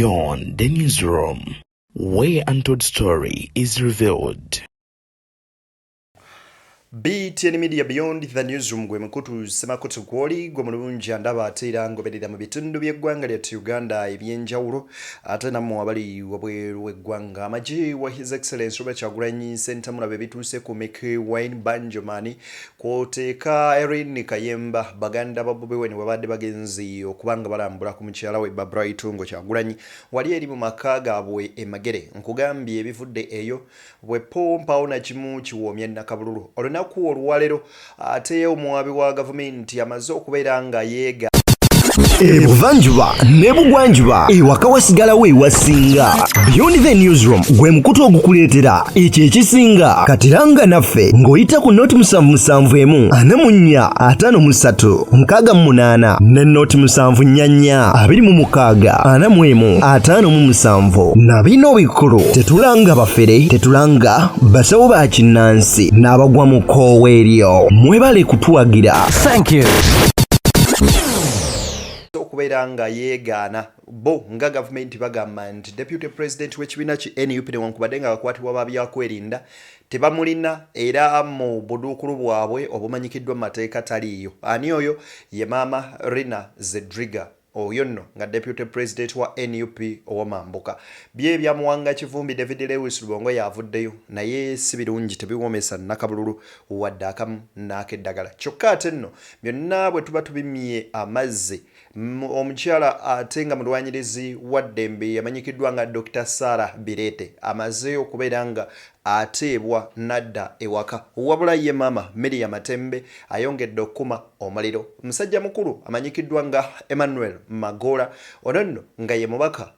Beyond the newsroom, where untold story is revealed. Bireete media beyond the newsroom gwe mkutu semakutu kwoli gwe mulungi andaba atera ngoberera mu bitundu by'eggwanga lya Uganda ebyenjawulo ate namwe abali wabweru w'eggwanga amaji wa His Excellency Robert Kyagulanyi Center mulabe bituse ku Bobi Wine Banjomani kwoteeka Erin Kayemba baganda ba Bobi Wine babadde bagenzi okubanga balambula ku mukyala we Bireete Kyagulanyi wali eri mu maka gaabwe emagere nkugambye ebivudde eyo bwe pompa ona kimu kiwoomya nakabululu olunaku olwalero ate omuwabi wa gavumenti amaze okubeera nga yeega ebuvanjuba ne bugwanjuba ewaka wasigalawo ewasinga. Beyond the newsroom gwe mukutu ogukuleetera ekyo ekisinga katiranga naffe ng'oyita ku noti 771 44 53 ne noti 744 26 45 na bino bikulu tetulanga bafere tetulanga basawo ba kinnansi n'abagwa mu koowa eryo mwebale kutuwagira. Thank you. okubeera nga yeegaana bo nga gavumenti bagamba nti deputy president w'ekibiina ki NUP newankubadde nga bakwatibwa ba byakwerinda tebamulina era mu buduukulu bwabwe obumanyikiddwa mu mateeka taliiyo. Ani oyo ye maama Rina Zedriga oyo nno nga deputy president wa NUP ow'Amambuka. Bye byamuwanga kivumbi David Lewis Lubongo yavuddeyo naye si birungi tebiwoomesa nakabululu wadde akamu n'akeddagala. Kyokka ate nno byonna bwe tuba tubimye amazzi omukyala ate nga mulwanyirizi wa ddembe yamanyikiddwa nga Dr. Sarah Bireete amaze okubeera nga ateebwa nadda ewaka wabula ye mama Mary Matembe ayongedde okuma omuliro. Musajja mukulu amanyikiddwa nga Emmanuel Magola ononno nga ye mubaka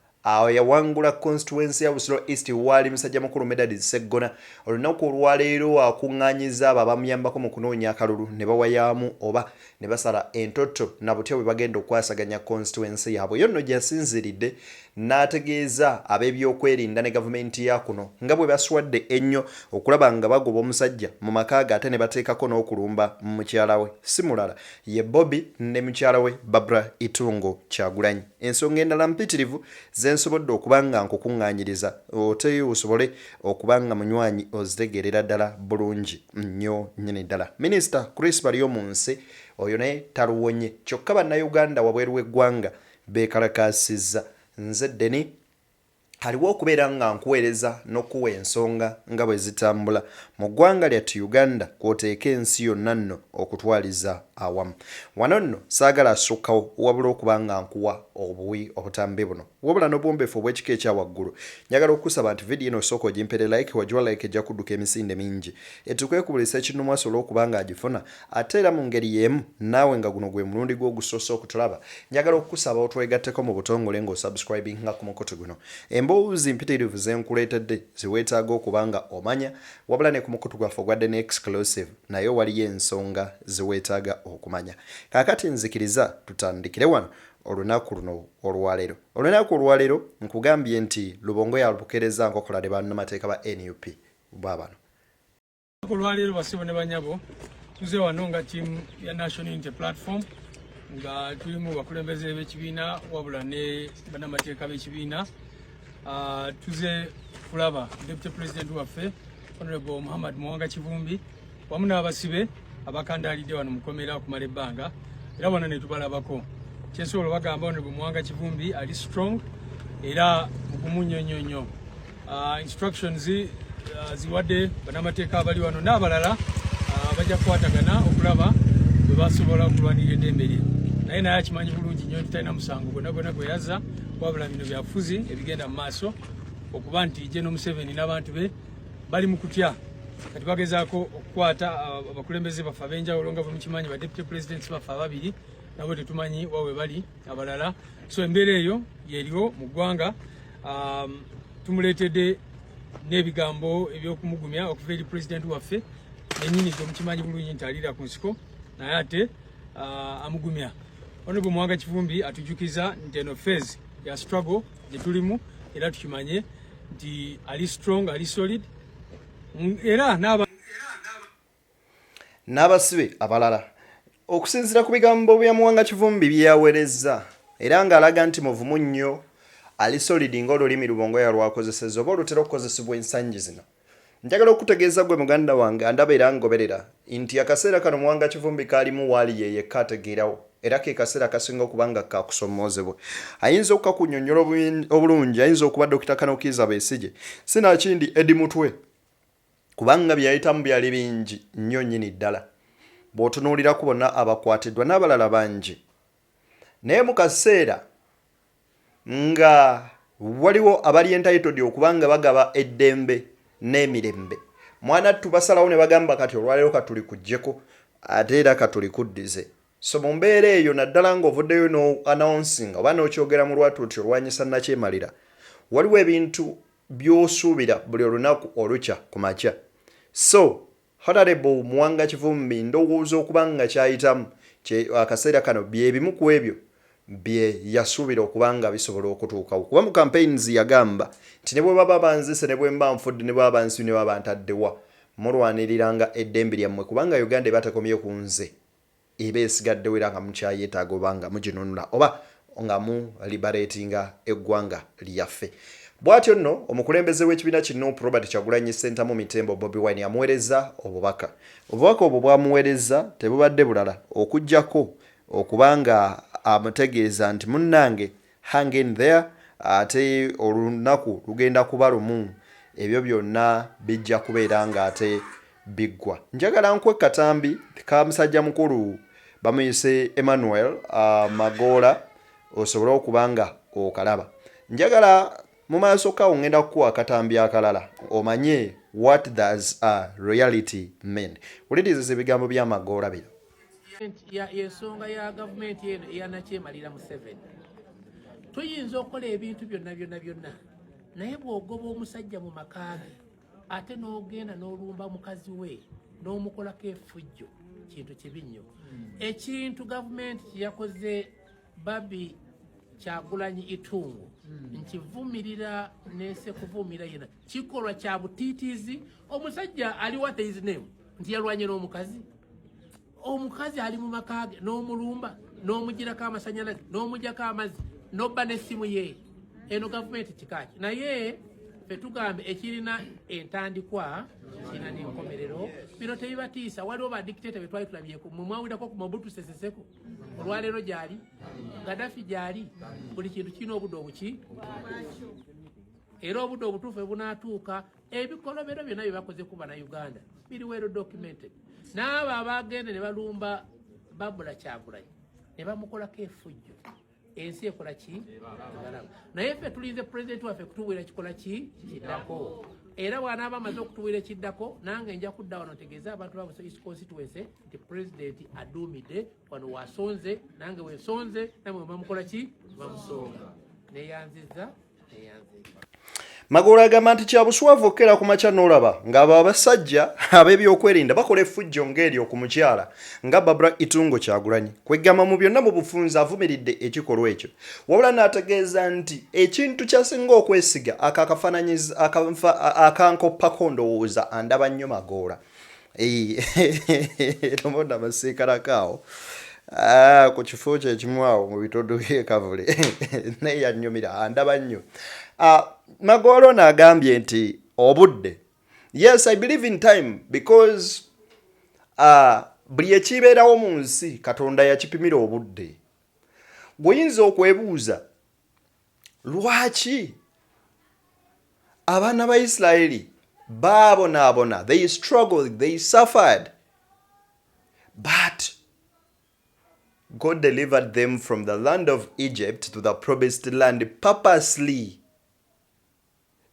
yawangula constituency ya Busiro East wali musajja mukulu Medadi Seggona olunaku olwaleero akuŋŋaanyiza abo abamuyambako mu kunoonya akalulu ne bawayamu oba ne basala entoto na butya bwe bagenda okwasaganya constituency yaabwe. Yo nno gyasinziridde n'ategeeza ab'ebyokwerinda ne gavumenti ya kuno nga bwe baswadde ennyo okulaba nga bagoba omusajja mu maka ge ate ne bateekako n'okulumba mukyala we si mulala ye Bobi ne mukyala we Bireete Kyagulanyi. Ensonga endala mpitirivu zensobodde okubanga nkukuŋŋaanyiriza ote osobole okubanga munywanyi ozitegeerera ddala bulungi nnyo nnyini ddala. Minisita Chris Baryomunsi oyo naye taluwonye kyokka bannayuganda wabweru w'eggwanga beekalakasizza. Nze Deni aliwo okubeera nga nkuweereza n'okuwa ensonga nga bwe zitambula mu ggwanga lya Uganda kwoteeka ensi yonna nno okutwaliza awamu. Wano nno saagala asukkawo wabula okuba nga nkuwa obuwi obutambi buno wabula n'obwombeefu obw'ekika ekya waggulu. Njagala okusaba nti vidiyo eno osooka ogimpere like wajwa like ejja kudduka emisinde mingi etukwekubulisa ekintu mwasobola okuba nga agifuna ate era mu ngeri y'emu naawe nga guno gwe mulundi gw'ogusoose okutulaba. Njagala okukusaba otwegatteko mu butongole ng'osubscribing nga ku mukutu guno. Emboozi mpitirivu zenkuleetedde ziweetaaga okuba nga omanya wabula ne ku mukutu gwaffe ogwadde ne exclusive naye waliyo ensonga ziweetaaga okumanya. Kaakati nzikiriza tutandikire wano olunaku luno olwaleero. Olunaku olwaleero nkugambye nti Lubongo yalupokereza nkokola ne bannamateeka ba NUP baabano. Olwaleero basibo ne banyabo tuze wano nga tiimu ya National Unity Platform nga tulimu bakulembeze b'ekibiina wabula ne bannamateeka b'ekibiina. Tuze kulaba Deputy President waffe Honorable Muhammad Muwanga Kivumbi wamu n'abasibe abakandaalidde wano mukomera okumala ebbanga era wano ne tubalabako. Kyensobola bagamba Honorable Muwanga Kivumbi ali strong era mugumu nnyo. Instructions ziwadde bannamateeka abali wano n'abalala bajja kukwatagana okulaba bwe basobola okulwanirira eddembe lye. Naye akimanyi bulungi nnyo nti talina musango gwonna gwe yazza wabula bino byafuzi ebigenda mu maaso okuba nti General Museveni n'abantu be bali mu kutya. Kati bagezaako okukwata abakulembeze baffe ab'enjawulo nga bwe mukimanyi ba Deputy Presidents baffe ababiri nabo tetumanyi wawe bali abalala. So embeera eyo yeriwo mu ggwanga. Tumuleetedde n'ebigambo ebyokumugumya okuva eri President waffe nennyini mukimanyi bulungi nti aliira ku nsiko naye ate amugumya. Honorable Muwanga Kivumbi atujukiza nti eno phase ya struggle gye tulimu era tukimanye nti ali strong ali solid era n'abasibe abalala okusinziira ku bigambo bya Muwanga Kivumbi byaweereza era ng'alaga nti muvumu nnyo ali solid ng'olulimi lubongo yalwakozesezza oba olutera okukozesebwa ensangi zino. Njagala okutegeeza gwe muganda wange andaba era ngoberera nti akaseera kano Muwanga Kivumbi kaalimu waali ye yekka ategeerawo era ke kaseera kasinga okubanga kakusomoozebwa. Ayinza okukakunnyonnyola obulungi, ayinza okuba Dr. Kanokiiza Besigye, sinakindi Edi Mutwe, kubanga byayitamu byali bingi nnyo nnyini ddala bw'otunuuliraku bonna abakwatiddwa n'abalala bangi. Naye mu kaseera nga waliwo abali entitled okubanga bagaba eddembe n'emirembe, mwanattu basalawo ne bagamba kati olwaleero katuli kuggyeko ate era katuli kuddize. So mu mbeera eyo naddala ng'ovuddeyo no announcing oba n'okyogera mu lwatuuti olwanyisa nakyemalira, waliwo ebintu by'osuubira buli olunaku olukya ku makya. So Honorable Muwanga Kivumbi ndowooza okubanga kyayitamu akaseera kano bye bimu ku ebyo bye yasuubira okubanga bisobola okutuukawo. Kuba mu campaigns yagamba nti ne bwe baba banzise ne bwe mba nfudde ne bwe baba nsi ne baba ntaddewa mulwaniriranga eddembe lyammwe kubanga Uganda ebatekomye ku nze eba esigaddewo era nga mukyayeetaaga obanga muginunula oba nga mu liberatinga eggwanga lyaffe. Bw'atyo nno omukulembeze w'ekibiina kino Robert Kyagulanyi Ssentamu Mitembo Bobi Wine yamuweereza obubaka. Obubaka obwo bwamuweereza tebubadde bulala okuggyako okubanga amutegeeza nti munnange hang in there ate olunaku lugenda kuba lumu ebyo byonna bijja kubeera nga ate biggwa. Njagala nkwe katambi ka musajja mukulu bamuyise Emmanuel Magoola osobole okubanga okalaba. Njagala mu maaso kawo ngenda kukuwa akatambi akalala omanye what does a reality mean. Wuliriza ebigambo bya Magoola bino. Yensonga ya gavumenti eno eyanakyemalira mu 7 tuyinza okukola ebintu byonna naye bw'ogoba omusajja mu makaage ate n'ogenda n'olumba mukazi we n'omukolako effujjo kintu kibi nnyo. Ekintu gavumenti kyeyakoze Babi Kyagulanyi Itungo nkivumirira nese kuvumira yena kikolwa kya butiitiizi. Omusajja ali what his name nti yalwanye n'omukazi, omukazi ali mu makaage n'omulumba n'omugirako amasanyalaze n'omujjako amazzi n'obba n'essimu ye. Eno gavumenti kikaaki naye ffe tugambe ekirina entandikwa kirina n'enkomerero. Bino tebibatiisa. Waliwo badikiteeta be twali tulabyeko mwawulirako ku Mobutu Sese Seko olwaleero gyali, Gaddafi gyali, buli kintu kirina obudde obuki era obudde obutuufu ebunaatuuka. Ebikolobero byonna bye bakoze ku Bannayuganda biri well documented. N'abo abagenda ne balumba Babula Kyagulanyi ne bamukolako effujjo, ensi ekola ki? Naye ffe tulinze pulezidenti waffe kutubuulira kikola ki kiddako. Era bw'anaaba amaze okutubuulira ekiddako nange nja kudda wano ntegeeza abantu ba East Constituency nti pulezidenti aduumidde wano wasonze, nange wensonze namwe bamukola ki? Bamusonga. Neyanziza. Magoola agamba nti kya buswavu okera ku makya n'olaba ng'abo abasajja ab'ebyokwerinda bakola effujjo ng'eryo ku mukyala nga Barbara Itungo Kyagulanyi. Kwegamba mu byonna mu bufunze avumiridde ekikolwa ekyo, wabula n'ategeeza nti ekintu kyasinga okwesiga akankoppako ndowooza andaba nnyo Magoola. Tomona baseekalakaawo ku kifo kye ekimu awo mu bitundu by'ekavule naye yannyumira andaba nnyo. Magoola n'agambye nti obudde, yes I believe in time because buli ekibeerawo mu nsi Katonda yakipimira obudde. Gwoyinza okwebuuza lwaki abaana ba Isirayiri baabonaabona, they struggled, they suffered, but God delivered them from the land of Egypt to the promised land purposely.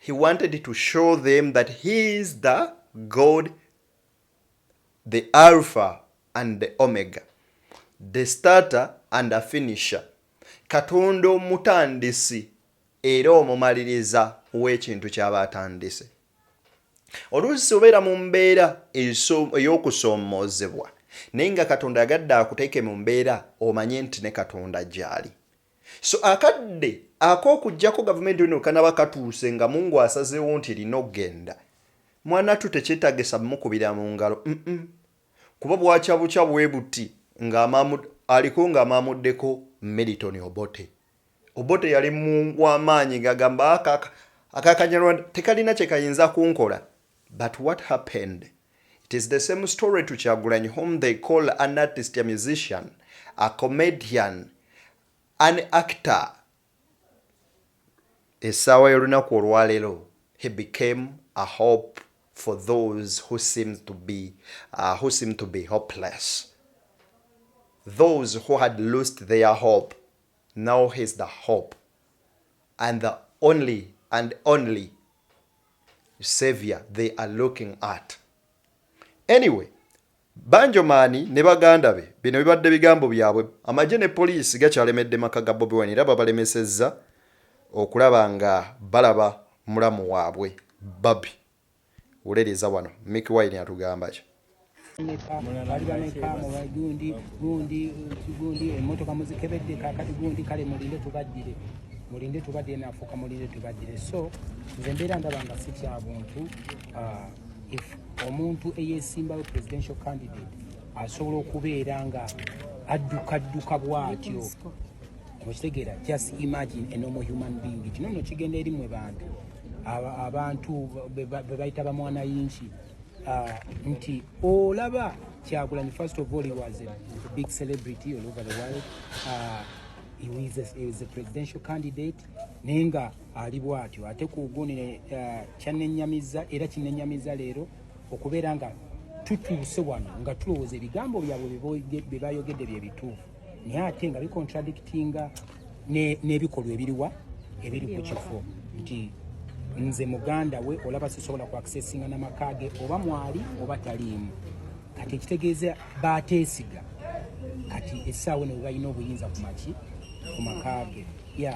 He wanted to show them that He is the God, the Alpha and the Omega, the starter and the finisher. Katonda omutandisi era omumaliriza w'ekintu ky'aba atandise. Oluusi obeera mu mbeera ey'okusoomoozebwa naye nga Katonda yagadde akuteeke mu mbeera omanye nti ne Katonda gy'ali. So akadde ak'okuggyako gavumenti eno kanaba katuuse nga Mungu asazeewo nti erina okugenda, mwanattu tekyetaagisa mukubira mu ngalo. Kuba bwakya bwe buti aliko ng'amaamuddeko Milton Obote Obote yali mu w'amaanyi ng'agamba akakanyarwanda tekalina kye kayinza kunkola. But what happened? It is the same story to Kyagulanyi, whom they call an artist, a musician, a comedian, an actor. Essaawa y'olunaku olwaleero, he became a hope for those who seem to be hopeless. Those who had lost their hope, now he's the hope and the only savior they are looking at. Anyway, Banjomani ne baganda be bino bibadde bigambo byabwe. Amagye ne poliisi gakyalemedde maka ga Bobi Wine era babalemesezza okulaba nga balaba mulamu waabwe. Babi ulereza wano Mick Wine atugamba ki? gundi emotoka muzikebedde kakati gundi kale mulinde tubaddire nafuuka mulinde tubaddire. So nze mbeera ndaba nga si kya buntu if omuntu eyeesimbayo presidential candidate asobola okubeera nga adduka bw'atyo okitegeera. Just imagine a normal human being. Kino nno kigenda eri mwe abantu be bayita bamwana yinki nti olaba Kyagulanyi. First of all, he was a big celebrity all over the world. He is a presidential candidate. Nenga ali bwatyo ate kugunire kyannenyamiza era kinnenyamiza leero okubeera nga tutuuse wano nga tulowooza ebigambo byabwe bye bayogedde bye bituufu naye ate nga bicontradictinga n'ebikolwa ebiri ku kifo nti nze muganda we olaba sisobola ku accessinga n'amakage oba mwali oba taliimu. Kati ekitegeeza baateesiga kati essaawa ne balina obuyinza ku makage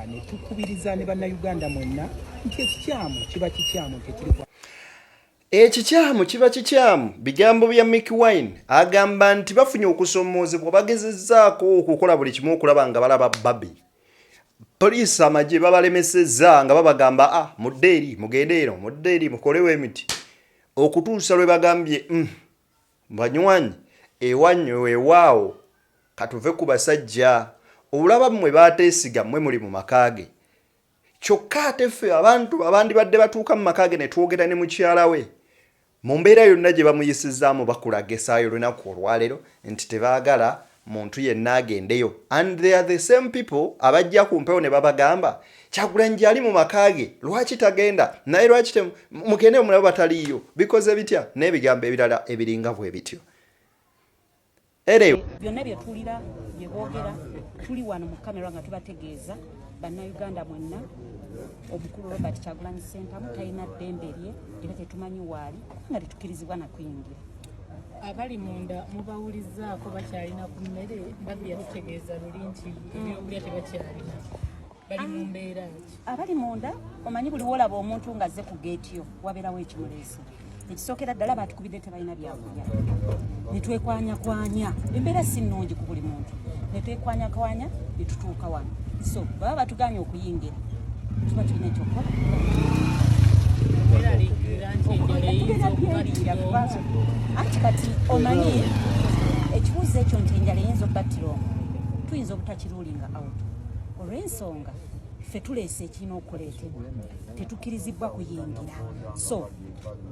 ne tukubiriza ne bannayuganda mwenna nti ekikyamu kiba kikyamu ekikyamu kiba kikyamu. Bigambo bya Mick Wine agamba nti bafunye okusomoozebwa bagezezzaako okukola buli kimu okulaba nga balaba Babi. Poliisi amagye babalemesezza nga babagamba mudde eri mugende eno mudde eri mukolewo emiti okutuusa lwe bagambye banywanyi ewannyo ewaawo katuve ku basajja olaba mmwe baateesiga mmwe muli mu makaage. Kyokka ate ffe abantu abandi badde batuuka mu makaage ne twogera ne mukyala we mu mbeera yonna gye bamuyisizzaamu bakulaga essaawa olunaku olwaleero nti tebaagala muntu yenna agendeyo. And they are the same people abajja ku mpewo ne babagamba Kyagulanyi gyali mu makaage lwaki tagenda naye lwaki mugende mulaba bataliiyo bikoze bitya n'ebigambo ebirala ebiringa bwe bityo. Byonna bye tulira bye boogera tuli wano mu kamera nga tubategeeza bannayuganda mwenna omukulu Robert Kyagulanyi Ssentamu talina ddembe lye era tetumanyi waali nga tetukkirizibwa na kuyingira. Abali munda mubawulizzaako bakyalina ku mmere Babi yatutegeeza luli nti ebyokulya tebakyalina bali mu mbeera ki? Abali munda omanyi buli wolaba omuntu ng'azze ku geeti yo wabeerawo ekimuleese. Ekisookera ddala batukubidde tebalina byakulya ne twekwanyakwanya. Embeera si nnungi ku buli muntu ne twekwanyakwanya ne tutuuka wano. So baba batuganye okuyingira tuba tulina ekyokukola. Anti kati omanyi ekibuuzo ekyo nti enjala eyinza okubattira omu tuyinza obutakiruulinga out olw'ensonga ffe tuleese ekirina okuleetebwa tetukkirizibwa kuyingira. So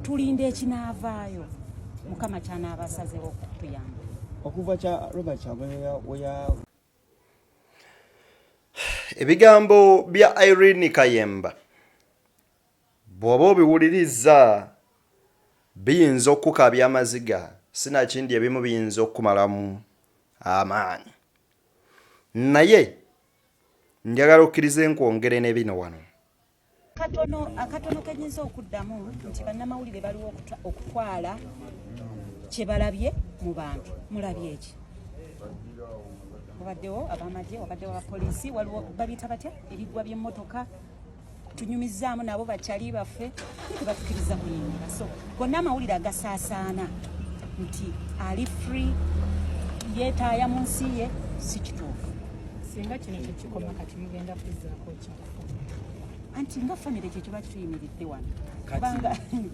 tulinda ekinaavaayo Mukama kyanaaba asazeewo okutuyamba. Okuva kya Robert Kyagulanyi ebigambo bya Irene Kayemba bw'oba obiwulirizza biyinza okukabya amaziga sinakindi ebimu biyinza okumalamu amaanyi. Naye njagala okkirize nkwongere ne bino wano. Akatono kenyinza okuddamu nti bannamawulire baliwo okutwala kye balabye mu bantu. Mulabye eki? Wabaddewo abamagye, wabaddewo abapoliisi, waliwo babiyita batya ebiggwa by'emmotoka tunyumizzaamu nabo bakyali baffe tebatukkiriza kuyingira. So gonna amawulire agasaasaana nti ali free yeetaaya mu nsi ye si kituufu. Singa kino tekikoma kati mugenda kuzzaako ki? Anti nga famire kye kiba kituyimiridde wano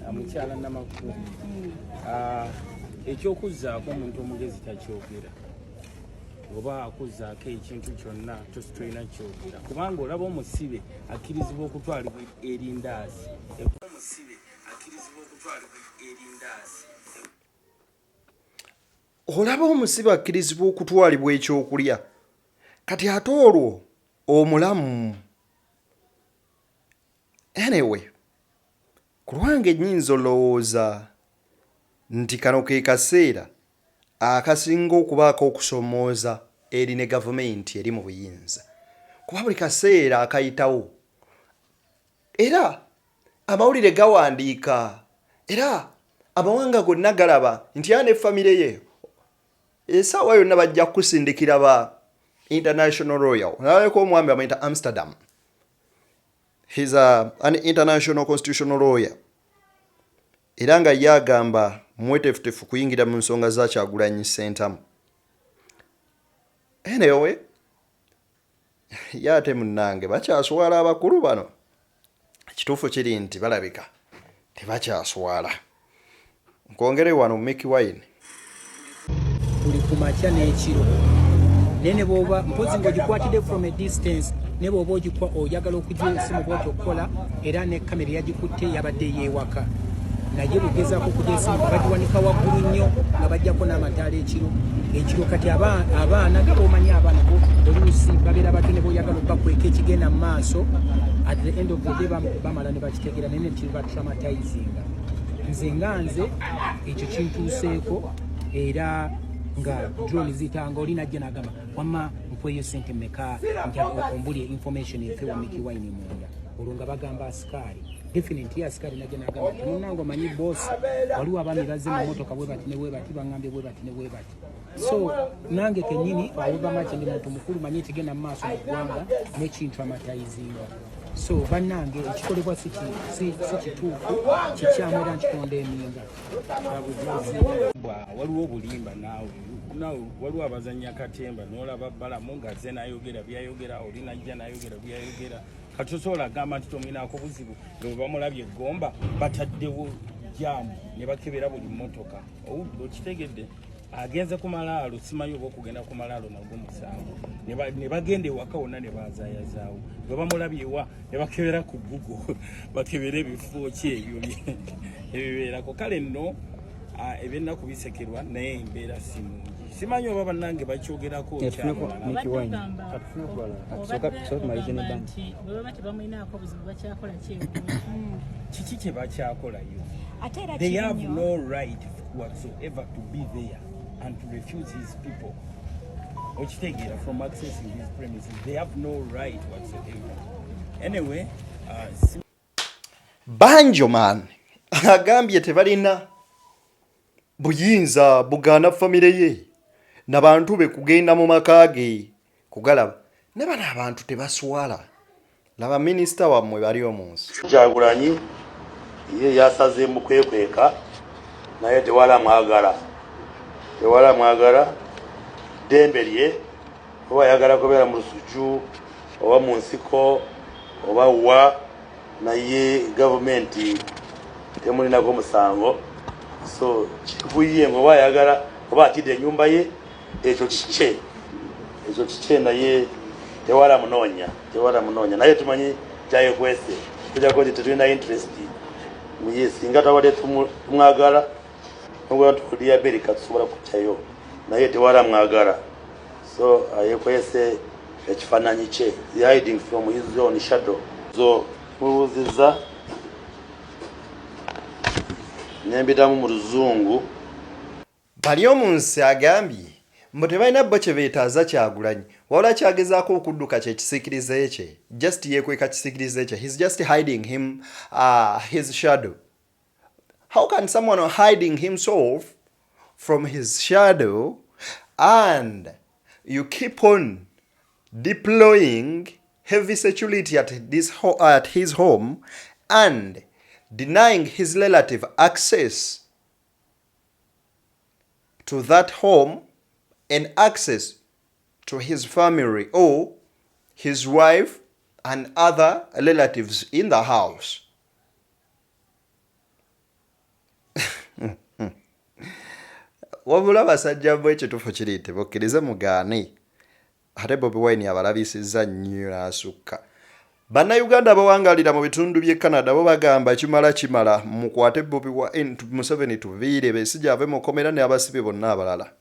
amukyala namakulu ekyokuzzaako omuntu omugezi takyogera oba akuzaako ekintu kyonna tositolina kyogera kubanga olaba omusibe akkirizibwa okutwalibwa erindaasi olaba omusibe akkirizibwa okutwalibwa ekyokulya kati ate olwo omulamu anyway ku lwange nnyinza olowooza nti kano ke kaseera akasinga okubaako okusomooza eri ne gavumenti eri mu buyinza kuba buli kaseera akayitawo era amawulire gawandiika era amawanga gonna galaba nti ana effamire ye essaawa yonna bajja kusindikira ba international royal nalabeko omwami bamuyita Amsterdam. He's an international constitutional lawyer. Era nga ye agamba mwetefutefu kuyingira mu nsonga za Kyagulanyi Ssentamu. Anyway, ye ate munnange bakyaswala abakulu bano. Ekituufu kiri nti balabika tebakyaswala. Nkwongere wano Bobi Wine. Buli ku makya n'ekiro. Nene bwoba mpozi ng'ogikwatidde from a distance ne bwoba oyagala okugira esimu bw'otyo okukola era ne kamera yagikutte yabadde yeewaka. Naye bugezaako okugira esimu bagiwanika waggulu nnyo nga bajjako n'amataala ekiro kati abaana nga b'omanyi abaana oluusi babeera bato ne b'oyagala okubakweka ekigenda mu maaso at the end of the day bamala ne bakitegeera naye ne kiba traumatizinga. Nze ekyo kintuuseeko era nga drone zitanga oli najja n'agamba wamma nkweyo ssente mmeka nja ombulye information efewa Bobi Wine munda olwo nga bagamba asikaali definitely asikaali najja n'agamba nti munnange omanyi boss waliwo abaami bazze mu motoka bwe bati ne bwe bati bangambye bwe bati ne bwe bati so nange kennyini awobamaki ndi muntu mukulu manyi ekigenda mu maaso mu ggwanga nekintraumatizinga so bannange ekikolebwa si kituufu kikyamu era nkitonda eminga waliwo obulimba naawe waliwo abazanya katemba n'olaba balamu ngazze n'ayogera byayogera oli najja n'ayogera byayogera kati osobola agamba nti tomwinaako buzibu nga bamulabye eggomba bataddewo jaamu ne bakebera buli mmotoka okitegedde agenze ku malaalo simanyi oba okugenda ku malaalo nagwo musango ne bagenda ewaka wonna ne bazaayazaawo bwe bamulabye ewa ne bakebera ku Google bakebera ebifo ki ebyo ebibeerako kale nno ebyennaku bisekerwa naye embeera simungi simanyi oba bannange bakyogerako kiki kye bakyakolayo. They have no right whatsoever to be there and to refuse his people from accessing his premises. They have no right whatsoever. Anyway, Banjo man agambye tebalina buyinza bugaana famire ye n'abantu be kugenda mu maka ge kugalaba ne bano abantu tebaswala. Laba minisita wammwe bali omunsi Kyagulanyi ye yasaze mu kwekweka naye tewala mwagala dembe lye oba yagala kubeera mu lusuju oba mu nsiko oba wa naye gavumenti temulinako musango so kivuye ngoba yagala oba atidde ennyumba ye ekyo kike naye tewala munoonya naye tumanyi kyayekwese tujjako nti tetulina interest muye singa twabadde tumwagala nobwa tuli America tusobola kukyayo naye tewala mwagala so ayekwese ekifaananyi kye hiding from his own shadow so mubuuziza nembitamu mu luzungu bali omunsi agambye mbu tebalina bo kye beetaaza Kyagulanyi wabula kyagezaako okudduka kye kisiikirize kye just yeekweka kisiikirize kye he's just hiding him his shadow. How can someone hiding himself from his shadow and you keep on deploying heavy security at his home and denying his relative access to that home and access to his family or his wife and other relatives in the house? Wabula basajja bo ekituufu kiri nti bokkirize mugaane ate Bobi Wine abalabisizza nnyo n'asukka. Bannayuganda abawangalira mu bitundu by'e Canada bo bagamba kimala mukwate Bobi Wine Museveni tuviire besijja ave mu kkomera ne abasibe bonna abalala.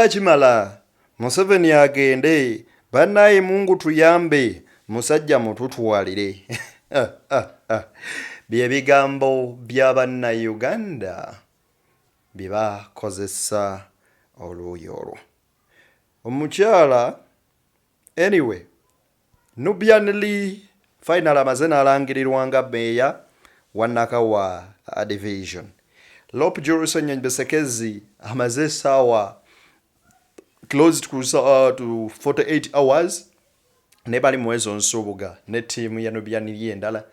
Kimala Museveni agende bannaye Mungu tuyambe musajja mututwalire. Bye bigambo bya bannayuganda bye bakozesa oluuyi olwo. Omukyala anyway Nubian Lee final amaze n'alangirirwa nga meeya wa Nakawa division. Lop Juruson Besekezi amaze essaawa close to 48 hours ne bali mu ezo nsubuga ne ttiimu ya Nubian Lee endala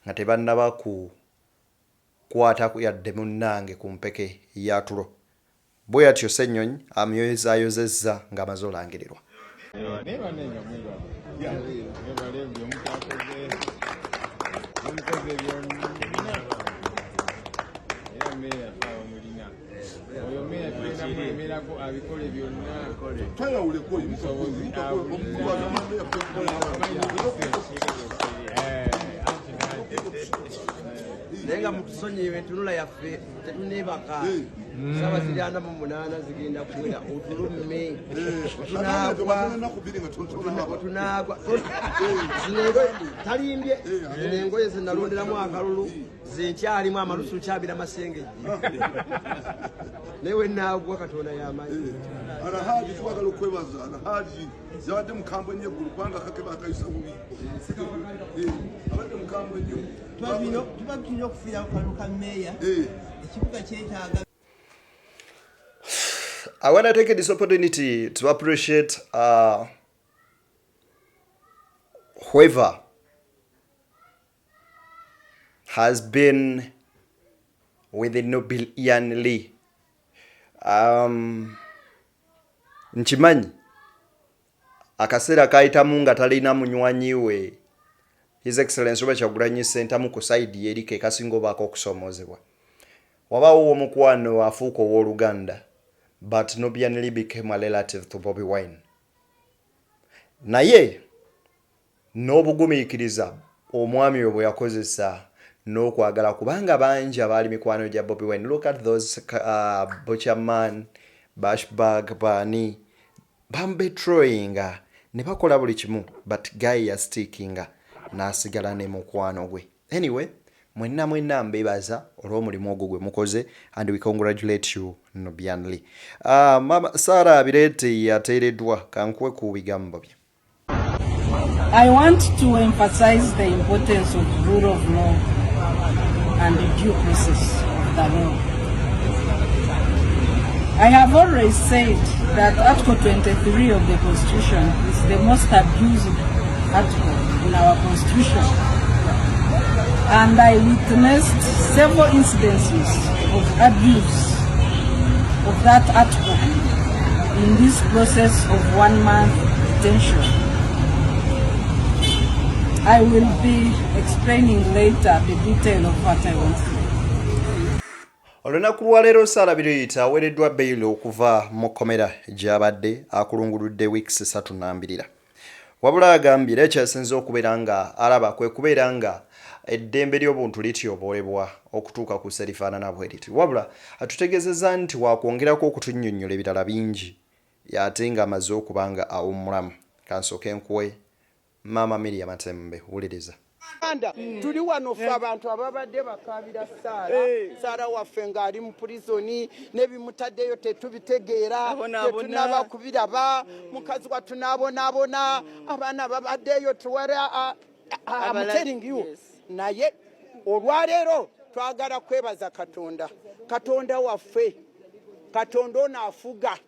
nga tebannaba kukwata yadde munnange ku mpeke ya tulo. Bwe atyo Ssenyonyi amyoyezayozezza ng'amaze olangirirwa. Nenga mutusonyiwe tunula yaffe tetunebaka saba ziriana mu munana zigenda kuwera otulumme tunagwa zinengo talimbye zinengo yeze nalonderamu akalulu zinkyalimu amalusu kyabira masengeji newe nagwa Katonda y'amaanyi arahaji twagala okwebaza arahaji zabadde mukambwe nnyo eggulu kubanga kakeba akayisa bubi abadde mukambwe nnyo tuba tulina okufiira ku kalulu ka meeya ekibuga kyetaaga. I want to take this opportunity to appreciate whoever has been with the Nubian Lee. Nchimanyi akasera kaitamu nga talina munywanyi we His Excellency Robert Kyagulanyi Ssentamu ku side yerike kasingo bako okusomozebwa. Wabawo omukwano afuuka ow'Oluganda, but Nubian Lee became a relative to Bobi Wine. Naye n'obugumiikiriza omwami obwe yakozesa n'okwagala kubanga bangi abaali mikwano gya Bobi Wine. Look at those Butcherman, Bashbag, Bani, bambetrayinga ne bakola buli kimu, but guy ya stickinga n'asigala ne mukwano gwe. Anyway, mwenna mbebaza olw'omulimu ogwo gwe mukoze, and we congratulate you Nubian Lee. Mama Sarah Bireete yateereddwa kankuwe ku bigambo bye. I want to emphasize the importance of rule of law and the due process of the law. I have always said that Article 23 of the Constitution is the most abused article in our Constitution. And I witnessed several incidences of abuse of that article in this process of 1 month detention. I will be explaining later the detail of what I want to do. Olunaku lwa leero Sarah Bireete aweereddwa bail okuva mu kkomera gy'abadde akulunguludde weeks 32. Wabula agambye ekyasinze okubeera nga alaba kwe kubeera nga eddembe ly'obuntu lityoboolebwa okutuuka ku serifaanana bweriti. Wabula atutegeezezza nti waakwongerako okutunnyonnyola ebirala bingi ate nga amaze okuba nga awummulamu. Kansooke nkuwe Mama Miriam Matembe, wuliriza. Tuli wano ffe abantu ababadde bakaabira Saara waffe ng'ali mu purizoni n'ebimutaddeyo tetubitegeera tetunaba kubiraba mukazi wattu n'abonaabona abaana babaddeyo tuwara amuteringiwo naye olwaleero twagala kwebaza Katonda waffe Katonda ono afuga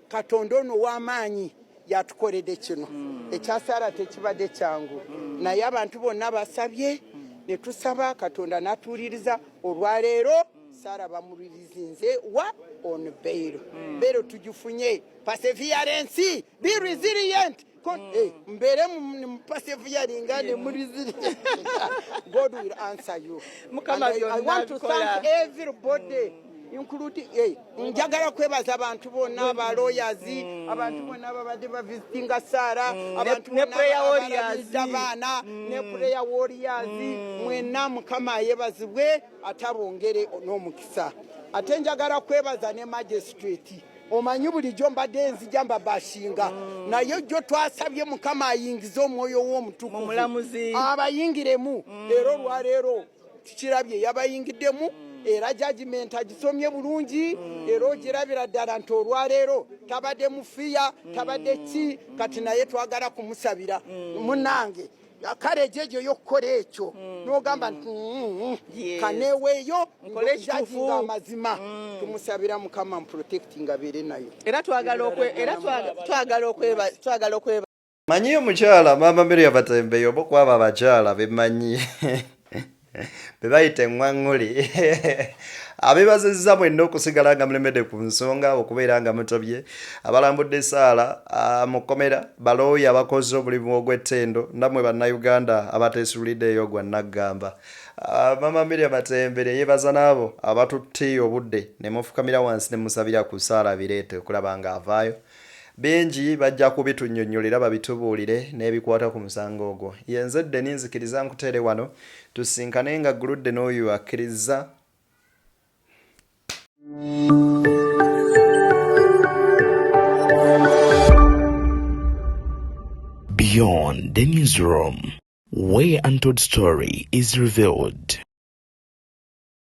Katonda ono w'amaanyi yatukoledde kino ekyasaara tekibadde kyangu naye abantu bonna basabye ne tusaba Katonda n'atuwuliriza olwaleero Saara bamulirizinze wa on bail bail tugifunye perseverance be resilient mbere mu persevering and mu resilient God will answer you. I want to thank everybody including njagala kwebaza abantu bonna aba lawyers abantu bonna ababadde bavisitinga Saara abantu ne prayer warriors abaana ne prayer warriors mwenna Mukama yebazibwe atabongere n'omukisa ate njagala kwebaza ne magistrate omanyi bulijjo mbadde nzija mbabashinga naye jjo twasabye Mukama ayingize omwoyo w'omutukuvu abayingiremu leero olwaleero tukirabye yabayingiddemu era judgment agisomye bulungi era ogirabira ddala nti olwaleero tabadde mufiya tabadde ki kati naye twagala kumusabira munange kale jejo yokukola ekyo n'ogamba nti kaneweeyo judging amazima tumusabira Mukama protecting abeere nayo era twagala okweba manyi omukyala Mama Miriam Batembeyo bokwaba abakyala bemanyi bebayita eŋŋwaŋŋuli abebazizza mwenna okusigala nga mulemedde ku nsonga okubeera nga mutobye abalambudde Saara mukomera balooya abakoze omulimu ogw'ettendo nammwe bannayuganda abateesuliddeeyo gwa naggamba Mama Miriam Batembeyo yeebaza n'abo abatutte obudde ne mufukamira wansi ne musabira ku Saara Bireete okulaba nga avaayo bingi bajja kubitunnyonnyolera babitubuulire n'ebikwata ku musango ogwo yenze Deni nzikiriza nkutere wano tusinkane nga guludde n'oyo akkiriza Beyond the newsroom, where untold story is revealed.